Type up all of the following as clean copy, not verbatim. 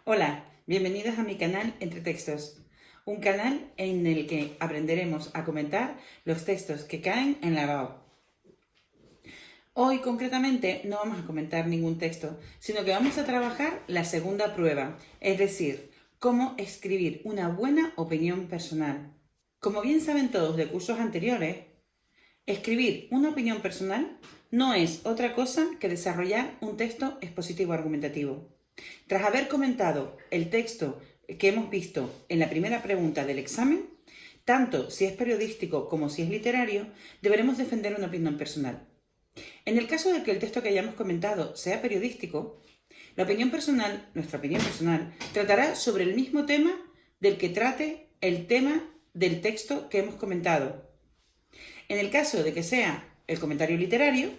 Hola, bienvenidos a mi canal Entre Textos, un canal en el que aprenderemos a comentar los textos que caen en la BAU. Hoy concretamente no vamos a comentar ningún texto, sino que vamos a trabajar la segunda prueba, es decir, cómo escribir una buena opinión personal. Como bien saben todos de cursos anteriores, escribir una opinión personal no es otra cosa que desarrollar un texto expositivo argumentativo. Tras haber comentado el texto que hemos visto en la primera pregunta del examen, tanto si es periodístico como si es literario, deberemos defender una opinión personal. En el caso de que el texto que hayamos comentado sea periodístico, la opinión personal, nuestra opinión personal, tratará sobre el mismo tema del que trate el tema del texto que hemos comentado. En el caso de que sea el comentario literario,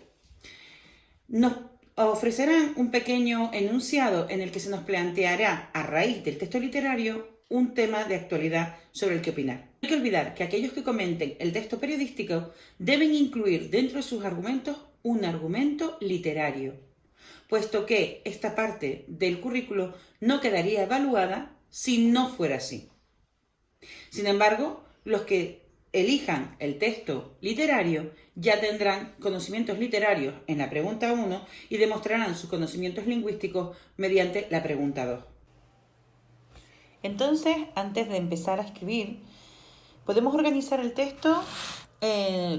nos ofrecerán un pequeño enunciado en el que se nos planteará, a raíz del texto literario, un tema de actualidad sobre el que opinar. No hay que olvidar que aquellos que comenten el texto periodístico deben incluir dentro de sus argumentos un argumento literario, puesto que esta parte del currículo no quedaría evaluada si no fuera así. Sin embargo, los que elijan el texto literario ya tendrán conocimientos literarios en la pregunta 1 y demostrarán sus conocimientos lingüísticos mediante la pregunta 2. Entonces, antes de empezar a escribir, podemos organizar el texto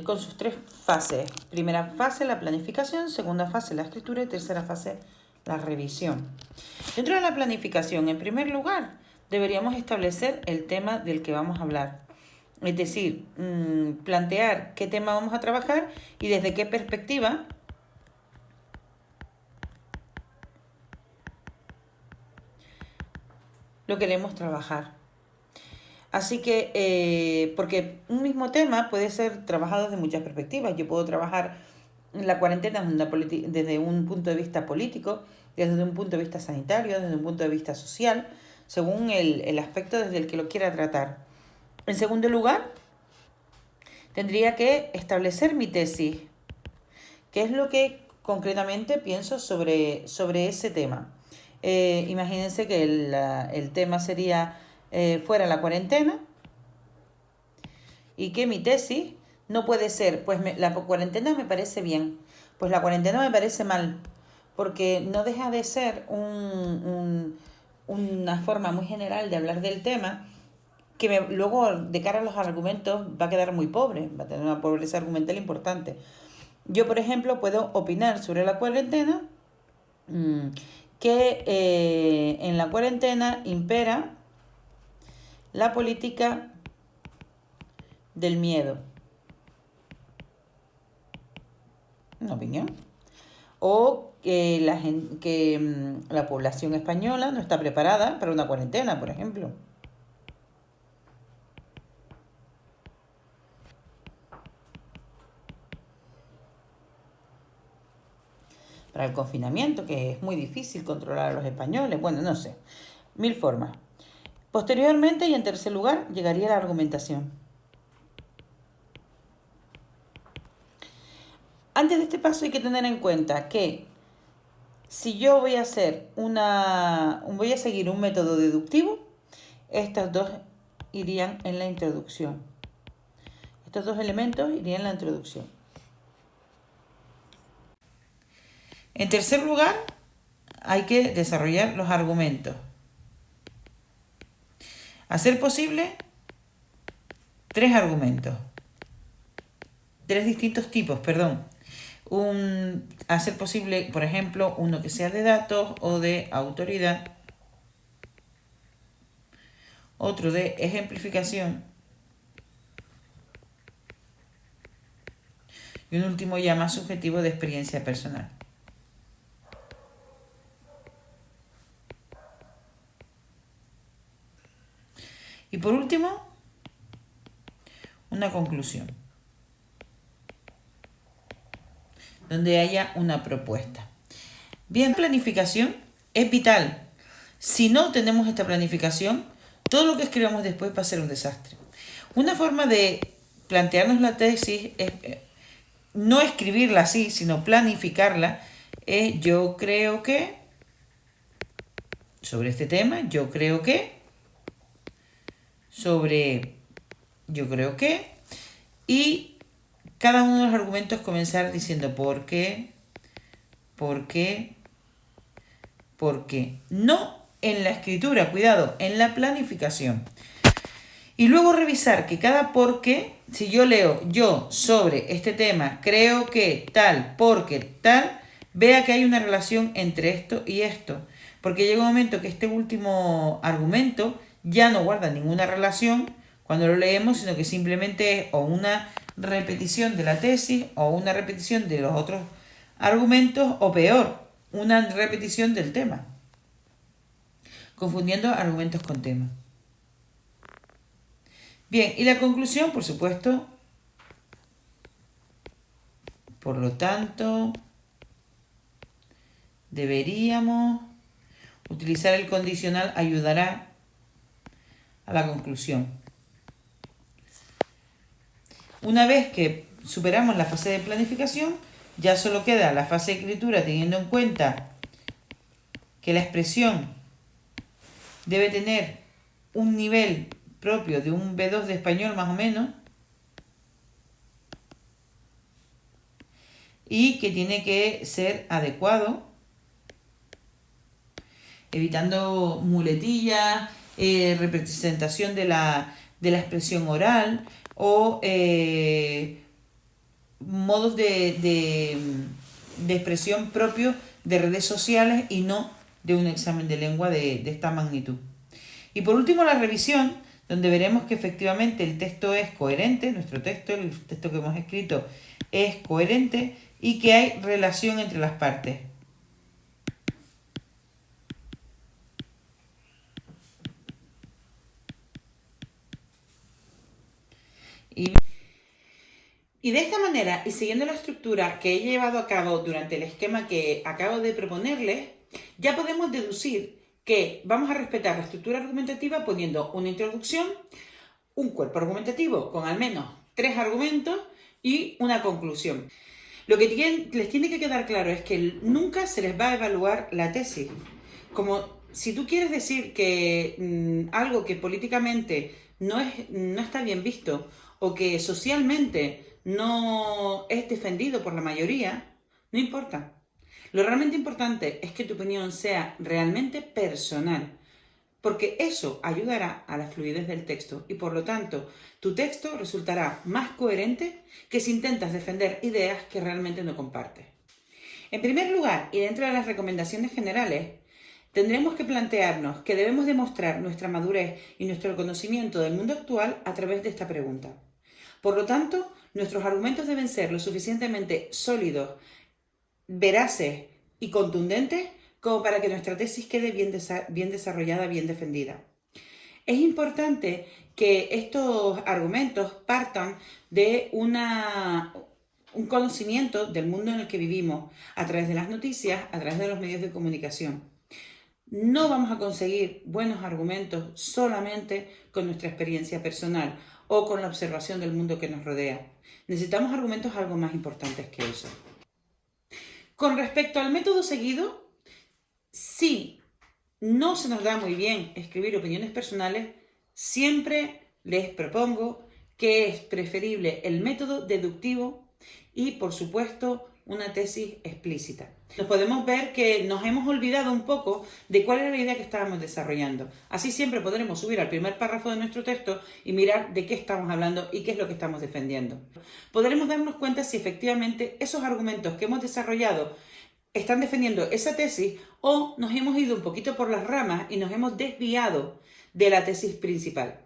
con sus tres fases. Primera fase, la planificación; segunda fase, la escritura; y tercera fase, la revisión. Dentro de la planificación, en primer lugar, deberíamos establecer el tema del que vamos a hablar. Es decir, plantear qué tema vamos a trabajar y desde qué perspectiva lo queremos trabajar. Así que, porque un mismo tema puede ser trabajado desde muchas perspectivas. Yo puedo trabajar la cuarentena desde un punto de vista político, desde un punto de vista sanitario, desde un punto de vista social, según el aspecto desde el que lo quiera tratar. En segundo lugar, tendría que establecer mi tesis, qué es lo que concretamente pienso sobre ese tema. Imagínense que el tema sería fuera la cuarentena y que mi tesis no puede ser, pues la cuarentena me parece bien, pues la cuarentena me parece mal, porque no deja de ser una forma muy general de hablar del tema que luego de cara a los argumentos va a quedar muy pobre, va a tener una pobreza argumental importante. Yo, por ejemplo, puedo opinar sobre la cuarentena, que en la cuarentena impera la política del miedo. Una opinión. O que la población española no está preparada para una cuarentena, por ejemplo. Para el confinamiento, que es muy difícil controlar a los españoles. Bueno, no sé. Mil formas. Posteriormente, y en tercer lugar, llegaría la argumentación. Antes de este paso hay que tener en cuenta que si yo voy a seguir un método deductivo, estos dos irían en la introducción. Estos dos elementos irían en la introducción. En tercer lugar, hay que desarrollar los argumentos. A ser posible, tres argumentos. Tres distintos tipos, perdón. A ser posible, por ejemplo, uno que sea de datos o de autoridad. Otro de ejemplificación. Y un último ya más subjetivo de experiencia personal. Y por último, una conclusión, donde haya una propuesta. Bien, planificación es vital. Si no tenemos esta planificación, todo lo que escribamos después va a ser un desastre. Una forma de plantearnos la tesis es no escribirla así, sino planificarla. Yo creo que, sobre este tema, yo creo que, y cada uno de los argumentos comenzar diciendo por qué, no en la escritura, cuidado, en la planificación. Y luego revisar que cada por qué, si yo leo yo sobre este tema, creo que tal, porque tal, vea que hay una relación entre esto y esto. Porque llega un momento que este último argumento ya no guarda ninguna relación cuando lo leemos, sino que simplemente es o una repetición de la tesis o una repetición de los otros argumentos o peor, una repetición del tema. Confundiendo argumentos con temas. Bien, y la conclusión, por supuesto, por lo tanto, deberíamos utilizar el condicional ayudará a la conclusión. Una vez que superamos la fase de planificación, ya solo queda la fase de escritura teniendo en cuenta que la expresión debe tener un nivel propio de un B2 de español más o menos y que tiene que ser adecuado, evitando muletillas, representación de la expresión oral o modos de expresión propios de redes sociales y no de un examen de lengua de esta magnitud. Y por último, la revisión, donde veremos que efectivamente el texto es coherente, nuestro texto, el texto que hemos escrito es coherente y que hay relación entre las partes. Y de esta manera, y siguiendo la estructura que he llevado a cabo durante el esquema que acabo de proponerles, ya podemos deducir que vamos a respetar la estructura argumentativa poniendo una introducción, un cuerpo argumentativo con al menos 3 argumentos y una conclusión. Lo que les tiene que quedar claro es que nunca se les va a evaluar la tesis. Como si tú quieres decir que algo que políticamente no está bien visto o que socialmente no es defendido por la mayoría, no importa. Lo realmente importante es que tu opinión sea realmente personal, porque eso ayudará a la fluidez del texto y por lo tanto tu texto resultará más coherente que si intentas defender ideas que realmente no compartes. En primer lugar, y dentro de las recomendaciones generales, tendremos que plantearnos que debemos demostrar nuestra madurez y nuestro conocimiento del mundo actual a través de esta pregunta. Por lo tanto, nuestros argumentos deben ser lo suficientemente sólidos, veraces y contundentes como para que nuestra tesis quede bien desarrollada, bien defendida. Es importante que estos argumentos partan de un conocimiento del mundo en el que vivimos, a través de las noticias, a través de los medios de comunicación. No vamos a conseguir buenos argumentos solamente con nuestra experiencia personal o con la observación del mundo que nos rodea. Necesitamos argumentos algo más importantes que eso. Con respecto al método seguido, si no se nos da muy bien escribir opiniones personales, siempre les propongo que es preferible el método deductivo y, por supuesto, una tesis explícita. Nos podemos ver que nos hemos olvidado un poco de cuál era la idea que estábamos desarrollando. Así siempre podremos subir al primer párrafo de nuestro texto y mirar de qué estamos hablando y qué es lo que estamos defendiendo. Podremos darnos cuenta si efectivamente esos argumentos que hemos desarrollado están defendiendo esa tesis o nos hemos ido un poquito por las ramas y nos hemos desviado de la tesis principal.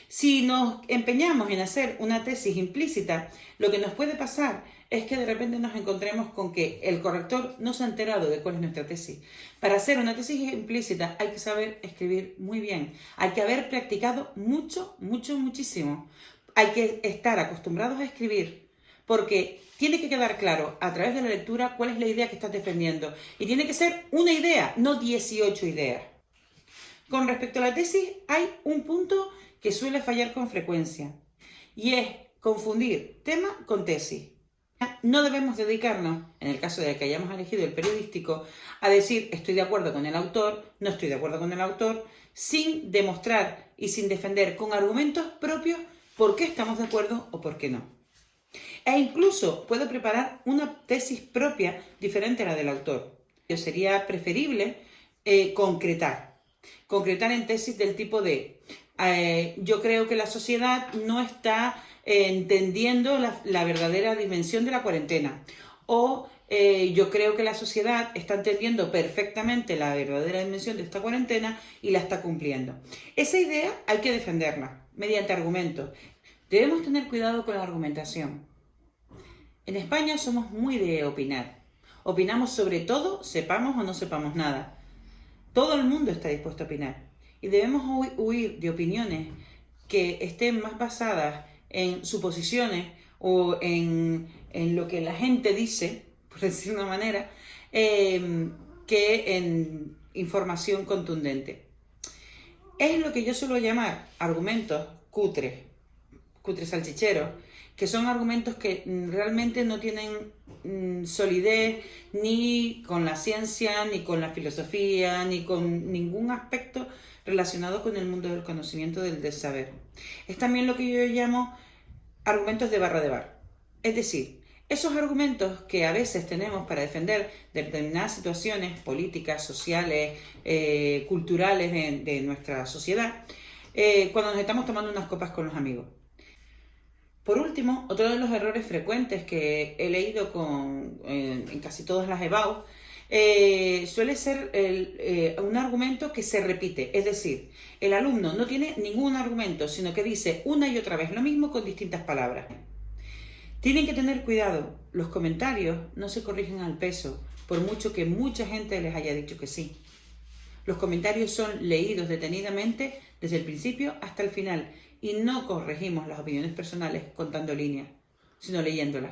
Si nos empeñamos en hacer una tesis implícita, lo que nos puede pasar es que de repente nos encontremos con que el corrector no se ha enterado de cuál es nuestra tesis. Para hacer una tesis implícita hay que saber escribir muy bien, hay que haber practicado muchísimo. Hay que estar acostumbrados a escribir, porque tiene que quedar claro a través de la lectura cuál es la idea que estás defendiendo. Y tiene que ser una idea, no 18 ideas. Con respecto a la tesis, hay un punto que suele fallar con frecuencia, y es confundir tema con tesis. no debemos dedicarnos, en el caso de que hayamos elegido el periodístico, a decir estoy de acuerdo con el autor, no estoy de acuerdo con el autor, sin demostrar y sin defender con argumentos propios por qué estamos de acuerdo o por qué no. E incluso puedo preparar una tesis propia diferente a la del autor. Sería preferible concretar en tesis del tipo de yo creo que la sociedad no está entendiendo la verdadera dimensión de la cuarentena, o yo creo que la sociedad está entendiendo perfectamente la verdadera dimensión de esta cuarentena y la está cumpliendo. Esa idea hay que defenderla mediante argumentos. Debemos tener cuidado con la argumentación. En España somos muy de opinar. Opinamos sobre todo, sepamos o no sepamos nada. Todo el mundo está dispuesto a opinar. Y debemos huir de opiniones que estén más basadas en suposiciones o en lo que la gente dice, por decir de una manera, que en información contundente. Es lo que yo suelo llamar argumentos cutres salchicheros, que son argumentos que realmente no tienen solidez ni con la ciencia, ni con la filosofía, ni con ningún aspecto relacionado con el mundo del conocimiento del saber. Es también lo que yo llamo argumentos de barra de bar. Es decir, esos argumentos que a veces tenemos para defender determinadas situaciones políticas, sociales, culturales de nuestra sociedad, cuando nos estamos tomando unas copas con los amigos. Por último, otro de los errores frecuentes que he leído en casi todas las EBAU suele ser un argumento que se repite. Es decir, el alumno no tiene ningún argumento, sino que dice una y otra vez lo mismo con distintas palabras. Tienen que tener cuidado, los comentarios no se corrigen al peso, por mucho que mucha gente les haya dicho que sí. Los comentarios son leídos detenidamente desde el principio hasta el final y no corregimos las opiniones personales contando líneas, sino leyéndolas.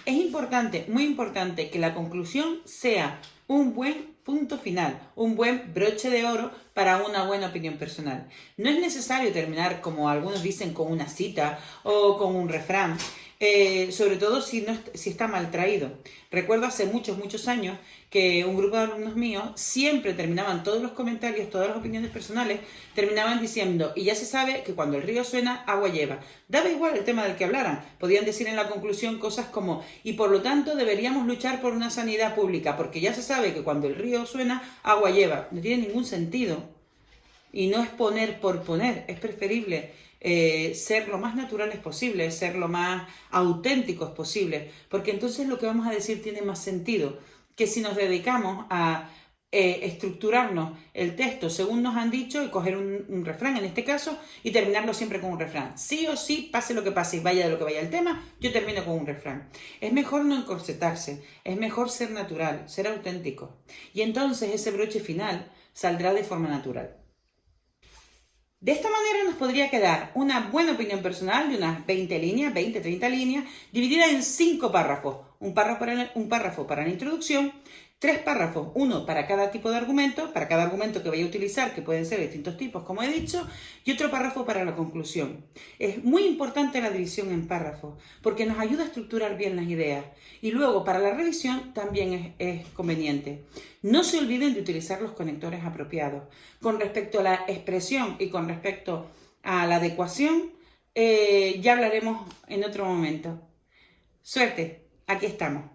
Es importante, muy importante, que la conclusión sea un buen punto final, un buen broche de oro para una buena opinión personal. No es necesario terminar, como algunos dicen, con una cita o con un refrán, sobre todo si está mal traído. Recuerdo hace muchos años que un grupo de alumnos míos siempre terminaban todos los comentarios, todas las opiniones personales, terminaban diciendo, y ya se sabe que cuando el río suena, agua lleva. Daba igual el tema del que hablaran. Podían decir en la conclusión cosas como, y por lo tanto deberíamos luchar por una sanidad pública, porque ya se sabe que cuando el río suena, agua lleva. No tiene ningún sentido. Y no es poner por poner, es preferible ser lo más naturales posible, ser lo más auténticos posible, porque entonces lo que vamos a decir tiene más sentido que si nos dedicamos a estructurarnos el texto según nos han dicho y coger un refrán en este caso y terminarlo siempre con un refrán. Sí o sí, pase lo que pase y vaya de lo que vaya el tema, yo termino con un refrán. Es mejor no encorsetarse, es mejor ser natural, ser auténtico. Y entonces ese broche final saldrá de forma natural. De esta manera nos podría quedar una buena opinión personal de unas 20 líneas, 20-30 líneas, dividida en 5 párrafos. Un párrafo para la introducción, 3 párrafos, uno para cada tipo de argumento, para cada argumento que vaya a utilizar, que pueden ser de distintos tipos, como he dicho, y otro párrafo para la conclusión. Es muy importante la división en párrafos, porque nos ayuda a estructurar bien las ideas. Y luego, para la revisión, también es conveniente. No se olviden de utilizar los conectores apropiados. Con respecto a la expresión y con respecto a la adecuación, ya hablaremos en otro momento. Suerte, aquí estamos.